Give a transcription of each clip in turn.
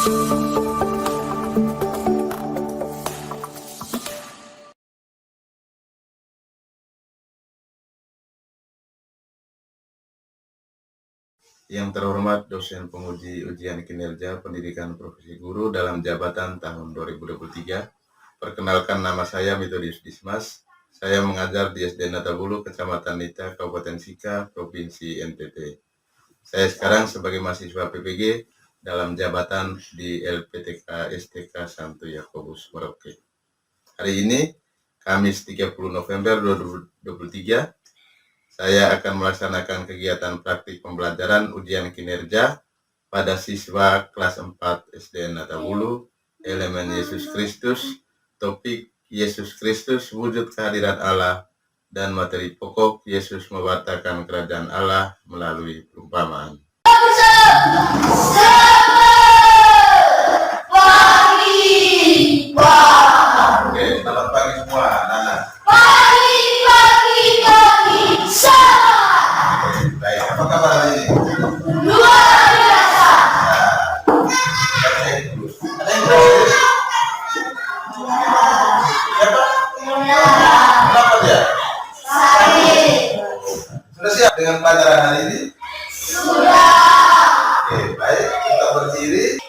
Yang terhormat dosen penguji ujian kinerja pendidikan profesi guru dalam jabatan tahun 2023. Perkenalkan, nama saya Metodius Dismas. Saya mengajar di SD Natabulu, Kecamatan Nita, Kabupaten Sika, Provinsi NTT. Saya sekarang sebagai mahasiswa PPG dalam jabatan di LPTK STK Santo Yakobus Merauke. Hari ini, Kamis 30 November 2023, saya akan melaksanakan kegiatan praktik pembelajaran ujian kinerja pada siswa kelas 4 SD Natabulu, elemen Yesus Kristus, topik Yesus Kristus wujud kehadiran Allah, dan materi pokok Yesus mewartakan kerajaan Allah melalui perumpamaan. Oke, selamat pagi semua, Nana. Baik, apa kabar hari ini? Luar biasa. Ada yang tahu? Siapa? Kenapa dia? Sudah siap dengan pelajaran hari ini? Sudah. Oke, baik, kita berdiri.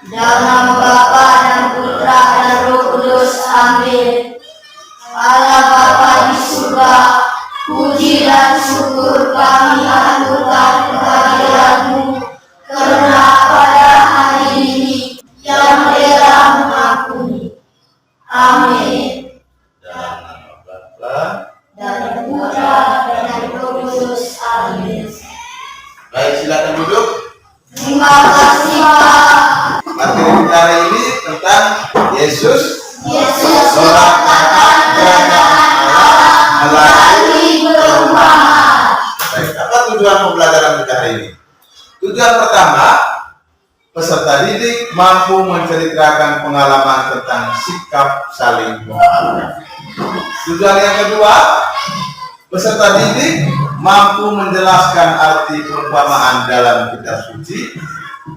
Dalam nama Bapa dan Putra dan Roh Kudus. Amin. Allah Bapa di surga, puji dan syukur kami aturkan kehadiran-Mu, karena pada hari ini yang telah mengampuni. Amin. Dalam nama Bapa Dan Putra dan Roh Kudus. Amin. Baik, silakan duduk. Terima kasih Pak. Materi kita hari ini tentang Yesus mewartakan kerajaan Allah melalui perumpamaan. Baik, apa tujuan pembelajaran kita hari ini? Tujuan pertama, peserta didik mampu menceritakan pengalaman tentang sikap saling memaafkan. Tujuan yang kedua, peserta didik mampu menjelaskan arti perumpamaan dalam kitab suci.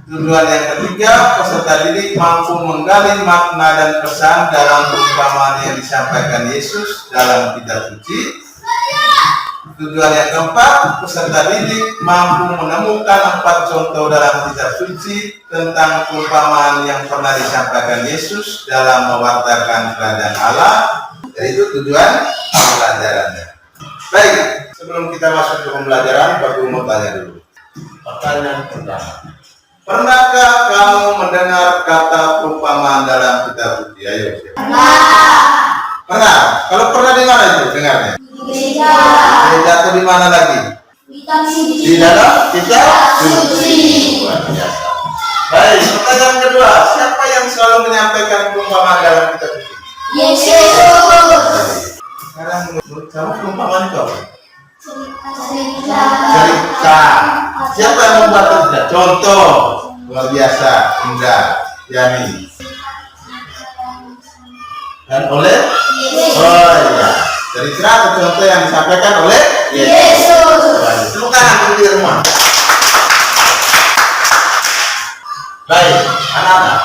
Tujuan yang ketiga, peserta didik mampu menggali makna dan pesan dalam perumpamaan yang disampaikan Yesus dalam kitab suci. Tujuan yang keempat, peserta didik mampu menemukan 4 contoh dalam kitab suci tentang perumpamaan yang pernah disampaikan Yesus dalam mewartakan kerajaan Allah. Jadi itu tujuan pembelajarannya. Baik, sebelum kita masuk ke pembelajaran, Bapak mau tanya dulu. Pertanyaan pertama, pernahkah kamu mendengar kata perumpamaan dalam kitab suci? Ayo, siapa? Pernah? Kalau pernah di mana itu dengarnya? Gereja atau di mana lagi? Di dalam kitab suci. Luar biasa. Baik, pertanyaan kedua, siapa yang selalu menyampaikan perumpamaan dalam kitab suci? Yesus. Sekarang menurut kamu perumpamaan itu apa? Cerita. Cerita. Siapa yang membuat cerita? Contoh. Luar biasa, indah, Yani. Dan oleh? Oh iya. Cerita atau contoh yang disampaikan oleh Yesus. Tepuk tangan di rumah. Baik, anak-anak.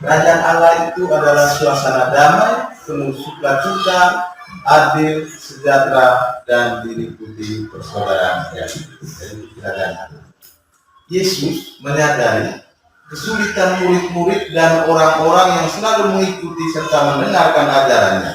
Kerajaan Allah itu adalah suasana damai, penuh sukacita, adil, sejahtera, dan diliputi persaudaraan. Jadi kerajaan Allah. Yesus menyadari kesulitan murid-murid dan orang-orang yang selalu mengikuti serta mendengarkan ajarannya.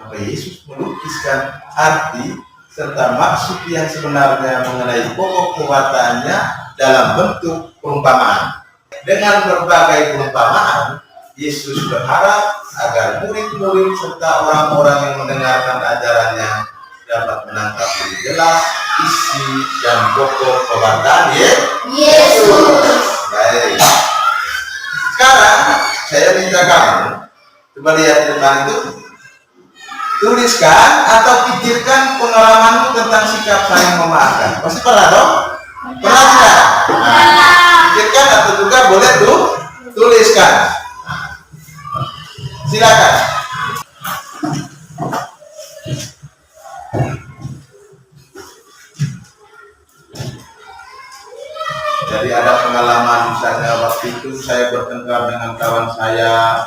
Maka Yesus melukiskan arti serta maksud yang sebenarnya mengenai pokok perbuatannya dalam bentuk perumpamaan. Dengan berbagai perumpamaan, Yesus berharap agar murid-murid serta orang-orang yang mendengarkan ajarannya dapat menangkap lebih jelas isi dan pokok perbuatan Yesus. Baik. Sekarang saya minta kamu coba lihat di depan itu, tuliskan atau pikirkan pengalamanmu tentang sikap saling memaafkan. Pasti pernah dong? Pernah tidak? Nah, pikirkan atau juga boleh tuliskan. Silakan. Jadi ada pengalaman misalnya waktu itu saya bertengkar dengan kawan saya,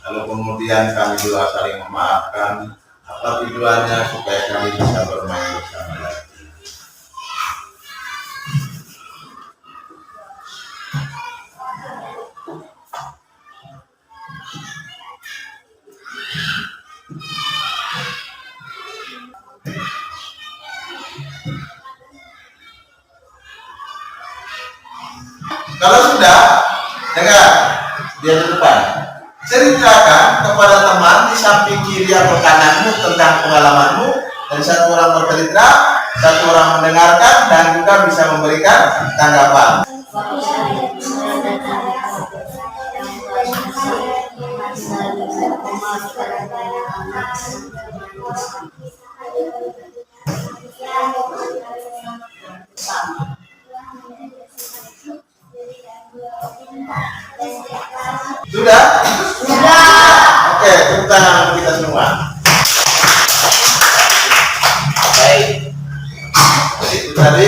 lalu kemudian kami juga saling memaafkan. Apa tujuannya? Supaya kami bisa bermain bersama lagi. Kalau sudah, dengar dia di depan. Ceritakan kepada teman di samping kiri atau kananmu tentang pengalamanmu, dan satu orang bercerita, satu orang mendengarkan, dan juga bisa memberikan tanggapan. Sudah? Sudah. Oke, tepuk tangan untuk kita semua. Baik. Jadi itu tadi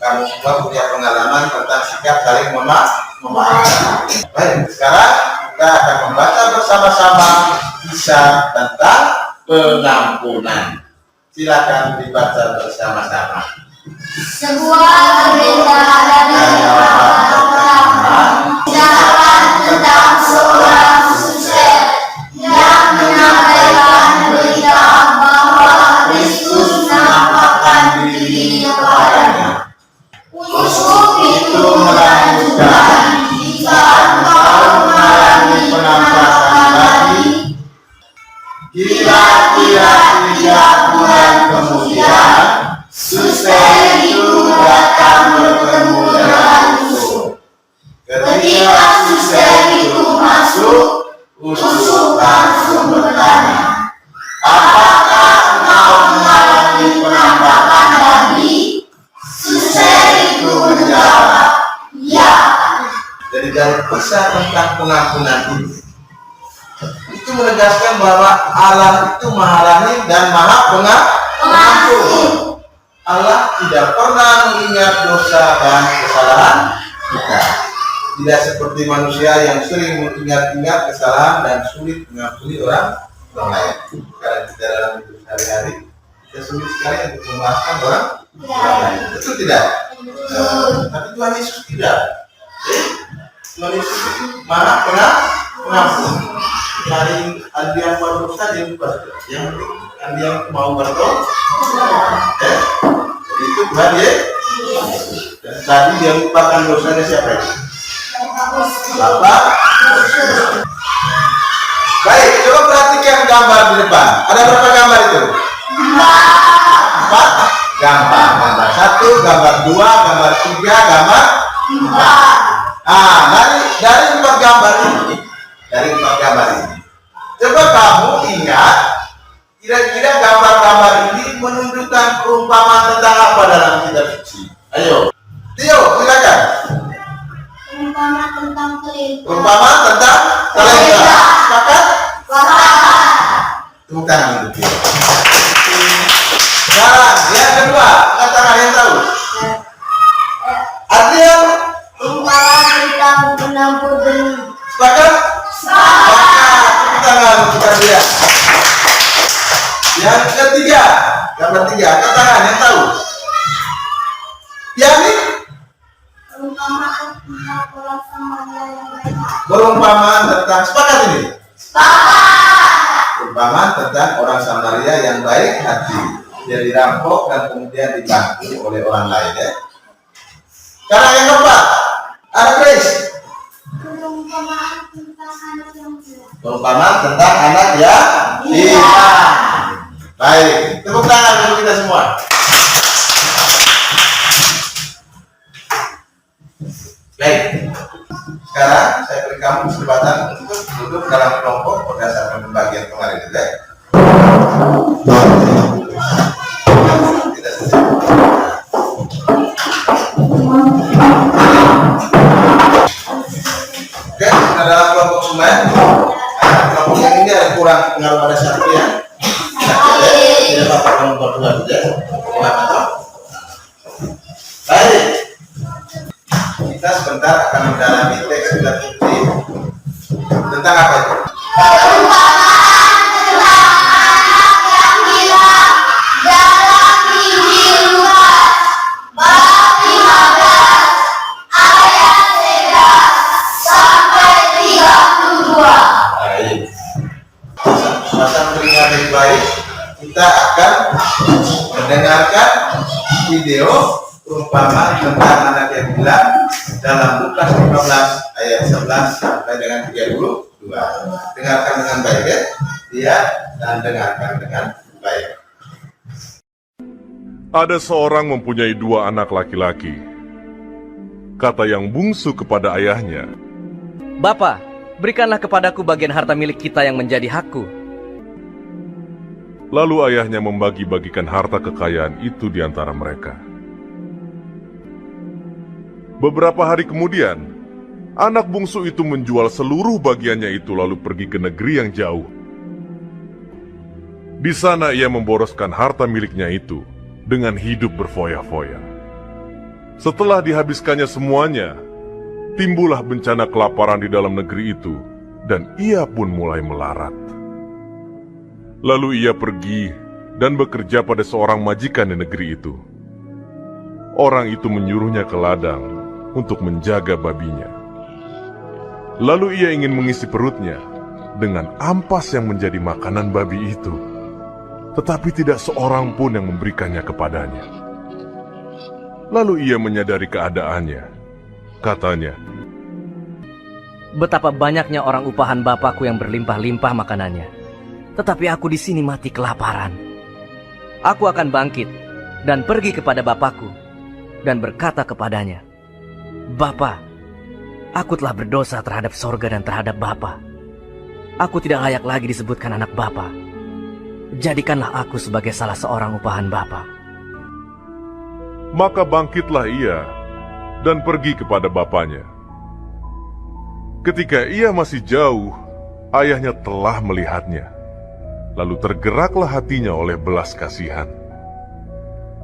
kamu semua punya pengalaman tentang sikap saling memaafkan. Baik, sekarang kita akan membaca bersama-sama kisah tentang pengampunan. Silakan dibaca bersama-sama. Sebuah berita dari Tuhan tentang seorang sukses yang menyampaikan berita bahwa Kristus menampakkan diri kepadanya. Uskup itu melanjutkan, jika engkau mengalami penampakan lagi, kira-kira 3 bulan kemudian, sukses itu datang bertemu denganku. Ketika sukses itu masuk, uskup langsung bertanya, apakah engkau mengalami penampakan lagi? Sukses itu menjawab, ya. Jadi dari kisah tentang pengampunan ini, itu menegaskan bahwa Allah itu Maha Rahim dan Maha Pengampun. Allah tidak pernah mengingat dosa dan kesalahan kita. Tidak seperti manusia yang sering mengingat-ingat kesalahan dan sulit mengampuni orang lain. Karena kita dalam hidup sehari-hari, kita sulit sekali untuk memaafkan orang lain. Betul tidak? Tapi Tuhan Yesus tidak. Tuhan Yesus itu Maha Pengampun. Dari Andian berdosa dia bukan. Yang penting Andian mau berdosa. Jadi itu Tuhan ya. Dan tadi dia lupakan dosanya siapa itu? Bapak. Baik, coba perhatikan gambar di depan. Ada berapa gambar itu? 4 gambar. Gambar 1, gambar 2, gambar 3, gambar 4. Dari 4 gambar ini, coba kamu ingat, kira-kira gambar-gambar ini menunjukkan perumpamaan tentang apa dalam kitab suci? Ayo, Tio, silakan. Perumpamaan tentang telingkuh. Perumpamaan tentang telingkuh. Sepakat? Tepuk tangan untuk Tio. Sekarang yang kedua, angkat tangan yang tahu. Adrian. Perumpamaan tentang penampur benih. Sepakat? Sepakat. Tepuk tangan untuk Adrian. Yang ketiga, gambar 3, angkat tangan yang tahu. Yani? Perumpamaan tentang Perumpamaan tentang sepakat ini. Perumpamaan tentang orang Samaria yang baik hati, dia dirampok dan kemudian dibantu oleh orang lain. Ya. Sekarang yang keempat, ada Grace. Perumpamaan tentang anak yang pintar. Baik, tepuk tangan untuk kita semua. Baik, sekarang saya beri kamu kesempatan untuk duduk dalam kelompok berdasarkan pembagian kemarin. Ya. Tidak selesai. Oke, sudah dalam kelompok semua. Kelompok yang ini ada kurang pengaruh pada satu ya. Tidak apa-apa kamu berdua saja. Baik, kita sebentar akan mendalami teks surat Injil tentang apa itu? Baik, kita akan mendengarkan video perumpamaan tentang anak yang bilang dalam Lukas 15 ayat 11 sampai dengan 32. Dengarkan dengan baik ya, lihat dan dengarkan dengan baik. Ada seorang mempunyai 2 anak laki-laki. Kata yang bungsu kepada ayahnya, "Bapa, berikanlah kepadaku bagian harta milik kita yang menjadi hakku." Lalu ayahnya membagi-bagikan harta kekayaan itu di antara mereka. Beberapa hari kemudian, anak bungsu itu menjual seluruh bagiannya itu lalu pergi ke negeri yang jauh. Di sana ia memboroskan harta miliknya itu dengan hidup berfoya-foya. Setelah dihabiskannya semuanya, timbullah bencana kelaparan di dalam negeri itu dan ia pun mulai melarat. Lalu ia pergi dan bekerja pada seorang majikan di negeri itu. Orang itu menyuruhnya ke ladang untuk menjaga babinya. Lalu ia ingin mengisi perutnya dengan ampas yang menjadi makanan babi itu. Tetapi tidak seorang pun yang memberikannya kepadanya. Lalu ia menyadari keadaannya. Katanya, "Betapa banyaknya orang upahan bapakku yang berlimpah-limpah makanannya. Tetapi aku di sini mati kelaparan. Aku akan bangkit dan pergi kepada bapakku dan berkata kepadanya, 'Bapa, aku telah berdosa terhadap sorga dan terhadap Bapa. Aku tidak layak lagi disebutkan anak Bapa. Jadikanlah aku sebagai salah seorang upahan Bapa.' Maka bangkitlah ia dan pergi kepada bapaknya. Ketika ia masih jauh, ayahnya telah melihatnya. Lalu tergeraklah hatinya oleh belas kasihan.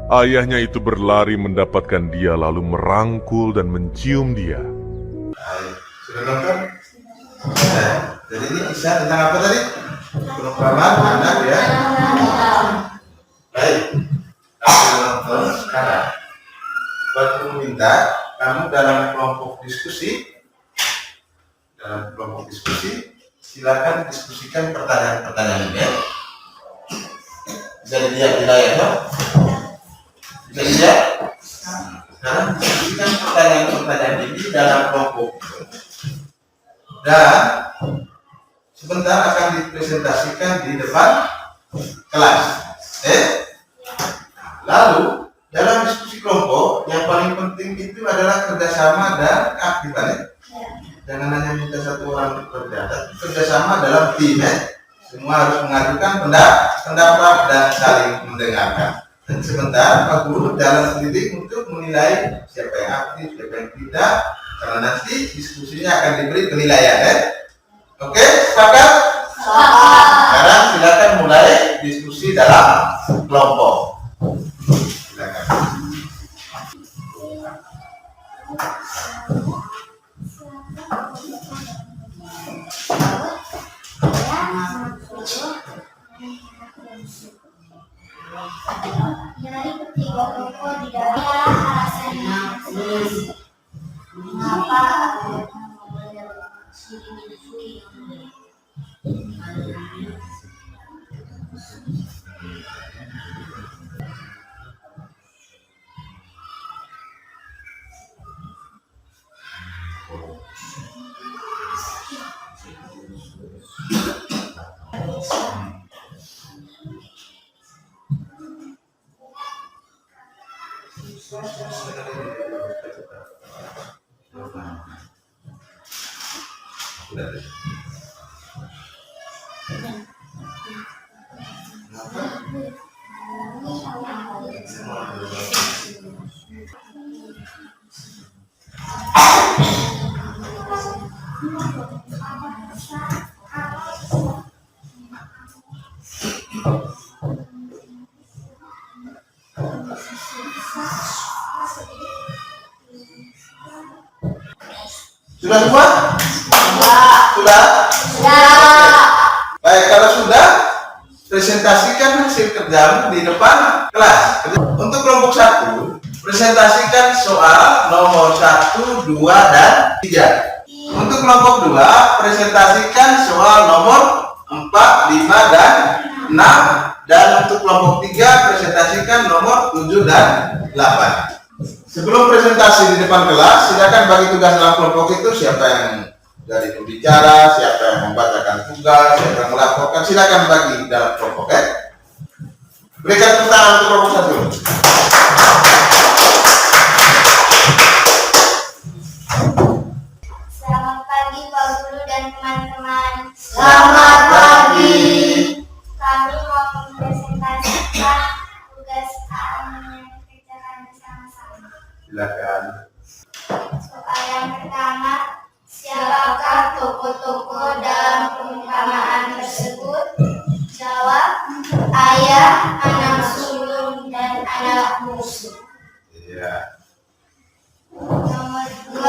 Ayahnya itu berlari mendapatkan dia lalu merangkul dan mencium dia. Baik, sudah nonton? Nah, jadi ini kisah tentang apa tadi? Perumpamaan anak ya. Baik, aku nonton sekarang. Aku minta kamu dalam kelompok diskusi, silakan diskusikan pertanyaan-pertanyaan ini. Bisa dilihat di layar, ya? Bisa dilihat? Sekarang diskusikan pertanyaan-pertanyaan ini dalam kelompok. Dan sebentar akan dipresentasikan di depan kelas. Lalu dalam diskusi kelompok yang paling penting itu adalah kerjasama dan keaktifan. Jangan hanya minta satu orang untuk kerja, tapi kerjasama dalam tim. Semua harus mengajukan pendapat dan saling mendengarkan. Dan sebentar Pak Guru dalam pendidik untuk menilai siapa yang aktif, siapa yang tidak, karena nanti diskusinya akan diberi penilaian. Oke, sepakat? Sekarang silakan mulai diskusi dalam kelompok. Silakan. Dari ketiga tokoh di dalam alasannya Sudah semua? Sudah? Baik, kalau sudah, presentasikan hasil kerjamu di depan kelas. Untuk kelompok 1, presentasikan soal nomor 1, 2, dan 3. Untuk kelompok 2, presentasikan soal nomor 4, 5, dan 6. Dan untuk kelompok 3, presentasikan nomor 7 dan 8. Sebelum presentasi di depan kelas, silakan bagi tugas dalam kelompok itu. Siapa yang dari pembicara, siapa yang membacakan tugas, siapa yang melaporkan, silakan bagi dalam kelompok. Berikan tepuk tangan untuk kelompok 1. Selamat pagi Pak Guru dan teman-teman. Selamat pagi. Kami mau mempresentasikan tugas yang dikerjakan bersama-sama. Silakan. Soal yang pertama, siapakah tokoh-tokoh dalam perumpamaan tersebut? Jawab, ayah, anak sulung, dan anak bungsu. Iya. Nomor 2,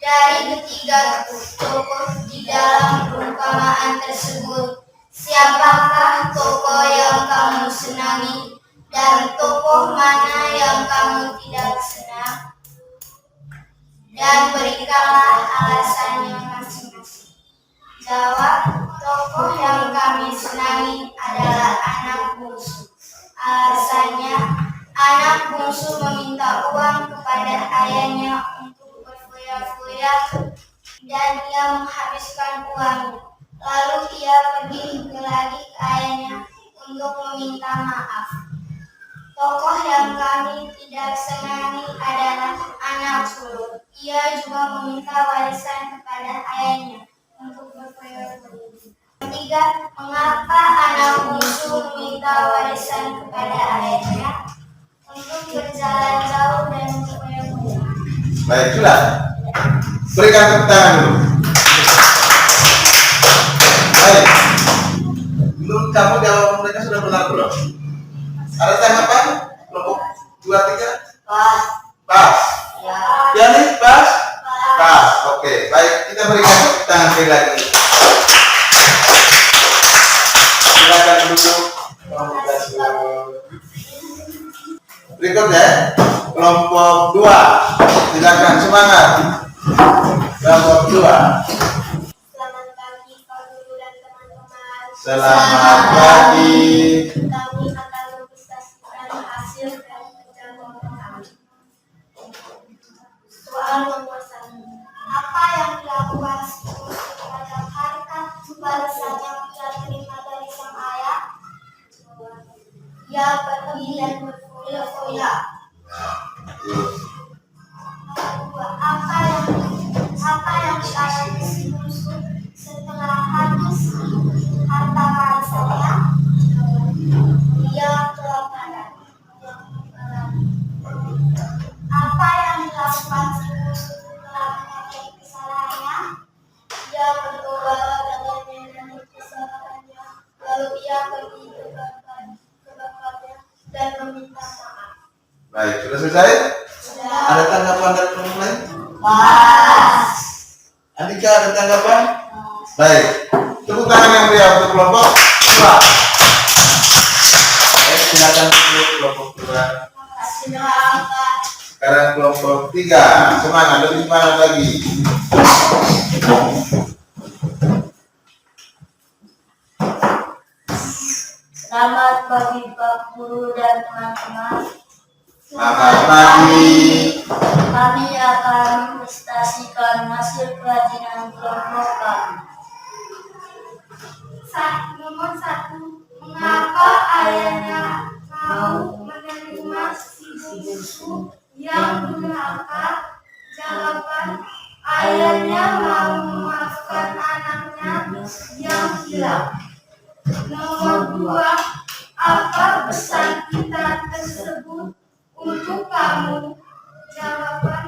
dari ketiga tokoh di dalam perumpamaan tersebut, siapakah tokoh yang kamu senangi dan tokoh mana yang kamu tidak senang? Dan berikanlah alasannya masing-masing. Jawab, tokoh yang kami senangi adalah anak bungsu. Alasannya, anak bungsu meminta uang kepada ayahnya untuk berfoya-foya dan ia menghabiskan uangnya. Lalu ia pergi lagi ke ayahnya untuk meminta maaf. Tokoh yang kami tidak senangi adalah anak sulung. Ia juga meminta warisan kepada ayahnya untuk berfoya-foya. Ketiga, mengapa anak bungsu meminta warisan kepada ayahnya? Untuk berjalan jauh dan berfoya-foya. Baik, sudah. Berikan tepuk tangan dulu. Baik. Menurut kamu jawaban mereka sudah benar belum? Ada tanggapan? Kelompok 2, 3? Pas. Pas. Ya. Ya nih, pas? Pas. Oke, baik. Kita berikan tepuk tangan sekali lagi. Silakan duduk. Kelompok 1. Berikutnya, kelompok 2. Silakan semangat. Kelompok 2. Selamat pagi Pak Guru dan teman-teman. Selamat pagi. Kami akan mempresentasikan hasil dari kerja kelompok kami. Soal nomor 1. Apa yang dilakukan si bungsu terhadap harta warisan yang ia terima dari sang ayah? Ia pergi dan berfoya-foya. Nomor 2. Apa yang dialami si bungsu setelah habis harta warisannya? Ia kelaparan. Apa yang dilakukan si bungsu setelah menyadari kesalahannya? Ia bertobat dengan menyadari kesalahannya. Lalu ia pergi ke bapaknya dan meminta maaf. Baik, sudah selesai? Sudah. Ada tanggapan dari kelompok lain? Pas. Andika, ada tanggapan? Baik. Tepuk tangan yang meriah untuk kelompok 2. Silakan untuk kelompok 2. Terima kasih Bapak. Sekarang kelompok Ketiga, semangat, lebih semangat lagi. Selamat pagi Pak Guru dan teman-teman. Selamat pagi. Kami akan mempresentasikan hasil kerajinan kelompok kami. Nomor 1. Mengapa ayahnya mau menerima si bungsu yang durhaka? Jawaban: ayahnya mau memaafkan anaknya yang hilang. Nomor 2. Apa pesan kita tersebut untuk kamu? Jawaban: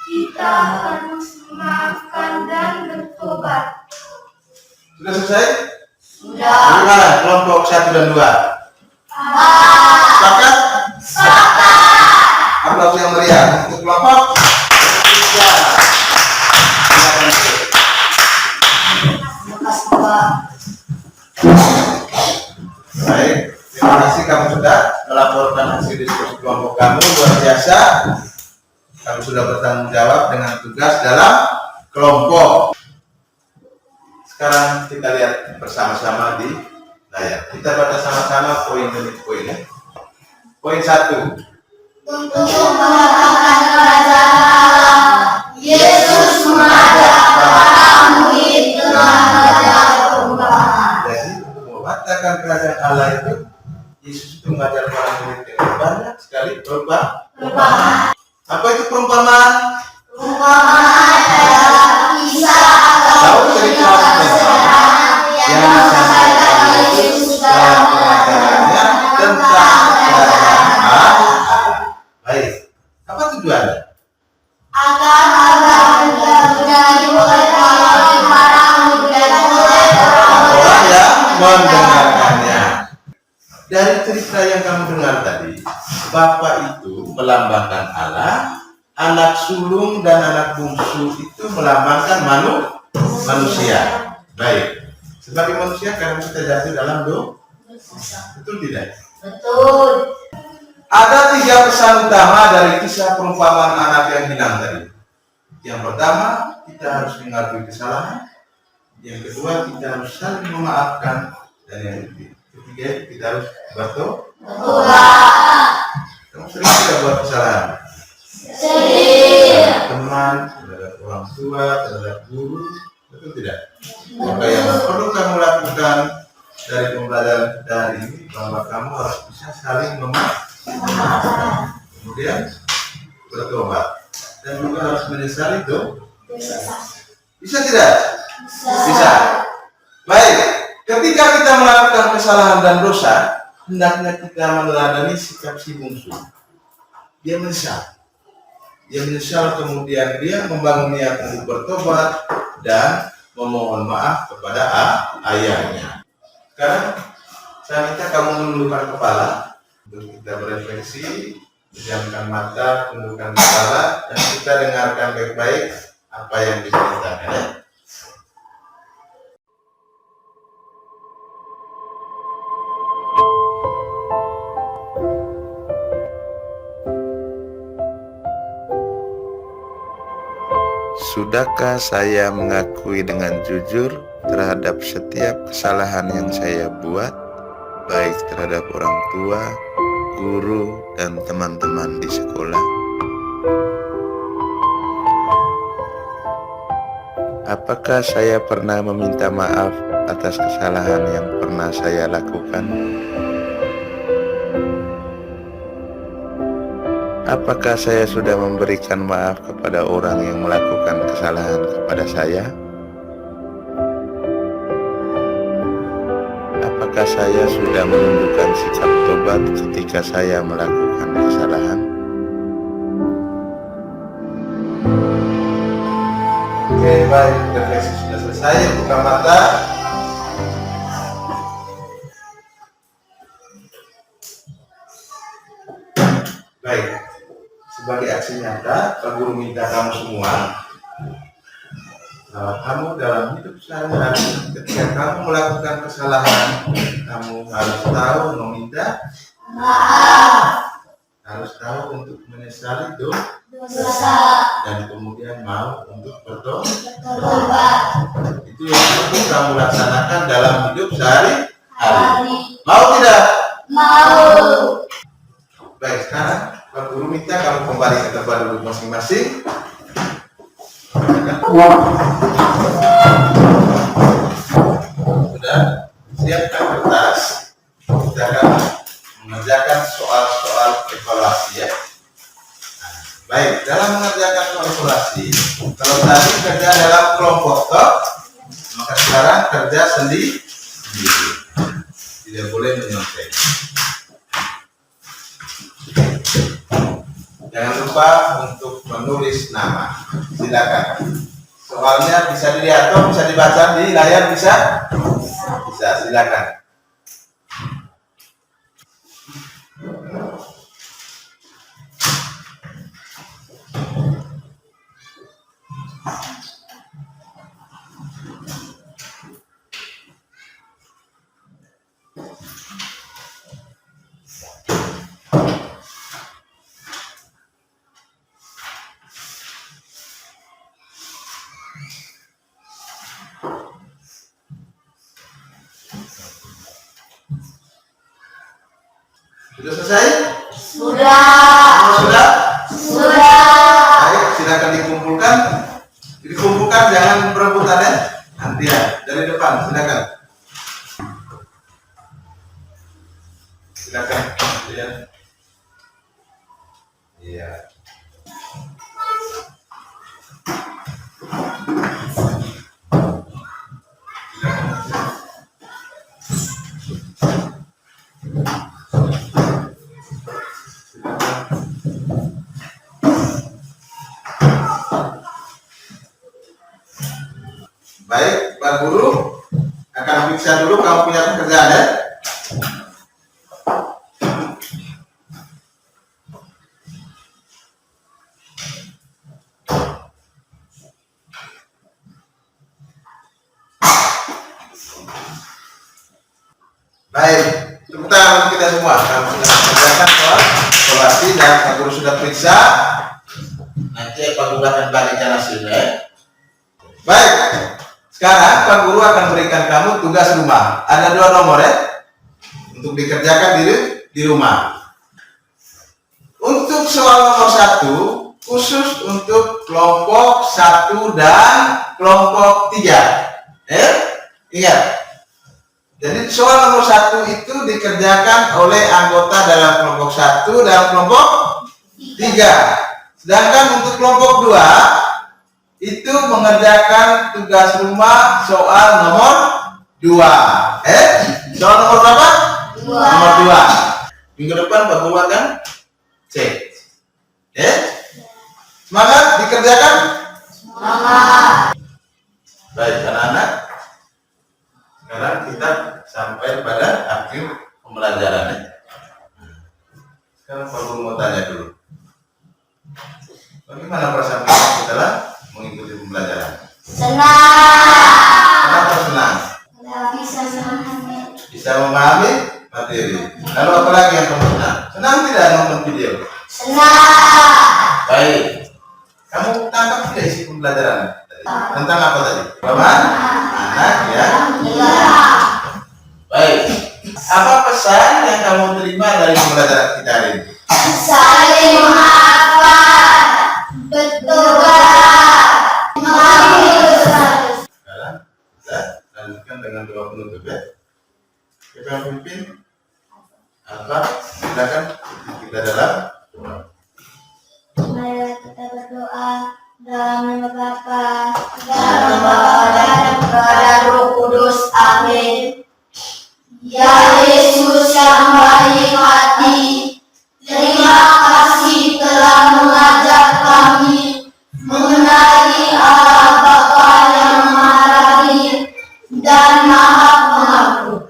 kita harus memaafkan dan bertobat. Sudah selesai? Sudah. Bagaimana kelompok 1 dan 2? Sepakat? Aplaus yang meriah untuk kelompok 3. Terima kasih Pak. Baik, terima kasih kamu sudah melaporkan hasil diskusi kelompok kamu, luar biasa. Kamu sudah bertanggung jawab dengan tugas dalam kelompok. Sekarang kita lihat bersama-sama di layar. Kita baca sama-sama poin demi poin. Poin 1. Untuk mengatakan kerajaan Allah, Yesus mengajak para murid dengan mengajar perubahan. Jadi untuk mematakan kerajaan Allah itu, Yesus itu mengajar para murid dengan banyak sekali perubahan. Apa itu perumpamaan? Perubahan adalah kisah atau cerita sejarah yang disampaikan oleh Yesus dalam pengajarannya tentang kerajaan Allah. Baik, apa tujuannya? Agar menjadi oleh para murid dan oleh Orang yang mendengarkannya. Dari cerita yang kamu dengar tadi, Bapak itu melambangkan Allah, anak sulung dan anak bungsu itu melambangkan manusia. Baik, sebagai manusia karena kita jatuh dalam dosa. Betul tidak? Betul. Ada 3 pesan utama dari kisah perumpamaan anak yang hilang tadi. Yang pertama, kita harus mengakui kesalahan. Yang kedua, kita harus saling memaafkan. Dan yang ketiga, kita harus bertobat. Kamu sering tidak buat kesalahan? Sering. Teman, terhadap orang tua, terhadap guru, betul tidak? Maka yang perlu kamu lakukan dari pembelajaran kita hari ini, bahwa kamu harus bisa saling memaafkan, kemudian bertobat, dan juga harus menyesali dosa. Bisa tidak? Bisa. Baik, ketika kita melakukan kesalahan dan dosa, hendaknya kita meneladani sikap si bungsu. Dia menyesal, kemudian dia membangun niat untuk bertobat dan memohon maaf kepada ayahnya. Sekarang saya minta kamu menundukkan kepala untuk kita berefleksi, pejamkan mata, tundukkan kepala, dan kita dengarkan baik-baik apa yang diceritakan. Sudahkah saya mengakui dengan jujur terhadap setiap kesalahan yang saya buat, baik terhadap orang tua, guru, dan teman-teman di sekolah? Apakah saya pernah meminta maaf atas kesalahan yang pernah saya lakukan? Apakah saya sudah memberikan maaf kepada orang yang melakukan kesalahan kepada saya? Apakah saya sudah menunjukkan sikap tobat ketika saya melakukan kesalahan? Oke, baik, refleksi sudah selesai. Buka mata. Baik, sebagai aksi nyata, Pak Guru minta kamu semua, kamu dalam hidup sehari-hari, ketika kamu melakukan kesalahan, kamu harus tahu meminta maaf, harus tahu untuk menyesali dosa. dosa, dan kemudian mau untuk bertobat, itu yang perlu kamu laksanakan dalam hidup sehari-hari. hari, Mau tidak? mau. Baik, sekarang Pak Guru minta kamu kembali ke tempat duduk masing-masing. Sudah siapkan kertas. Kita akan mengerjakan soal-soal evaluasi ya. Baik, dalam mengerjakan soal evaluasi, kalau tadi kerja dalam kelompok toh, maka sekarang kerja sendiri. Tidak boleh menyontek. Jangan lupa untuk menulis nama. Silakan. Soalnya bisa dilihat atau bisa dibaca di layar, bisa? Bisa, silakan. Sudah selesai? Sudah, Sudah? sudah. Baik, silakan dikumpulkan. Dikumpulkan, jangan berebutan ya. Nanti ya, dari depan, silakan. Silakan. Ya. Iya. Baik, Pak Guru akan periksa dulu kamu punya pekerjaan ya. Baik, tepuk tangan untuk kita semua. Kamu sudah mengerjakan soal evaluasi dan Pak Guru sudah periksa. Nanti Pak Guru akan bagikan hasilnya. Baik, sekarang Pak Guru akan berikan kamu tugas rumah. Ada 2 nomor ya, untuk dikerjakan di rumah. Untuk soal nomor 1, khusus untuk kelompok 1 dan kelompok 3. Ingat. Jadi soal nomor 1 itu dikerjakan oleh anggota dalam kelompok 1 dan kelompok 3. Sedangkan untuk kelompok 2 itu mengerjakan tugas rumah soal nomor 2. Soal nomor berapa? 2. Nomor 2. Minggu depan Pak Guru akan cek. Semangat dikerjakan? Semangat. Baik anak-anak. Sekarang kita sampai pada akhir pembelajaran. Sekarang Pak Guru mau tanya dulu. Bagaimana perasaan kamu setelah mengikuti pembelajaran? Senang. Kenapa senang? Tidak bisa memahami. Bisa memahami materi. Lalu apa lagi yang kamu senang? Senang tidak nonton video? Senang. Baik. Kamu tangkap tidak isi pembelajaran tadi? Tentang apa tadi? Paman, anak ya. Iya. Baik. Apa pesan yang kamu terima dari pembelajaran kita hari ini? Saling memaafkan. Bertobat. Mari bersatu. Sekarang kita lanjutkan dengan doa penutup ya. Siapa yang pimpin? Alfa, silakan kita dalam doa. Mari kita berdoa dalam nama Bapa dan kepada Roh Kudus. Amin. Ya Yesus yang baik hati, terima kasih telah mengajak kami mengenali Allah Bapa yang Maha Rahim dan Maha Pengampun.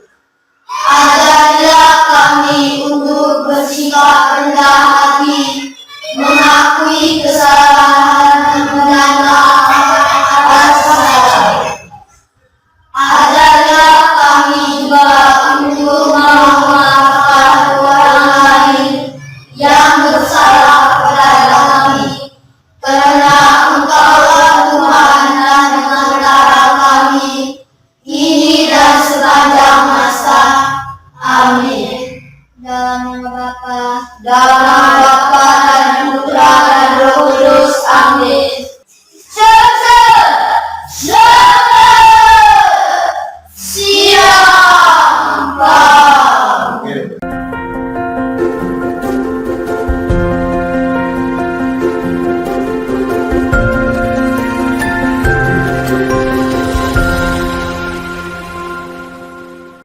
Ajarilah kami untuk bersikap rendah hati, mengakui kesalahan dan maaf atas kesalahan. Ajarilah dalam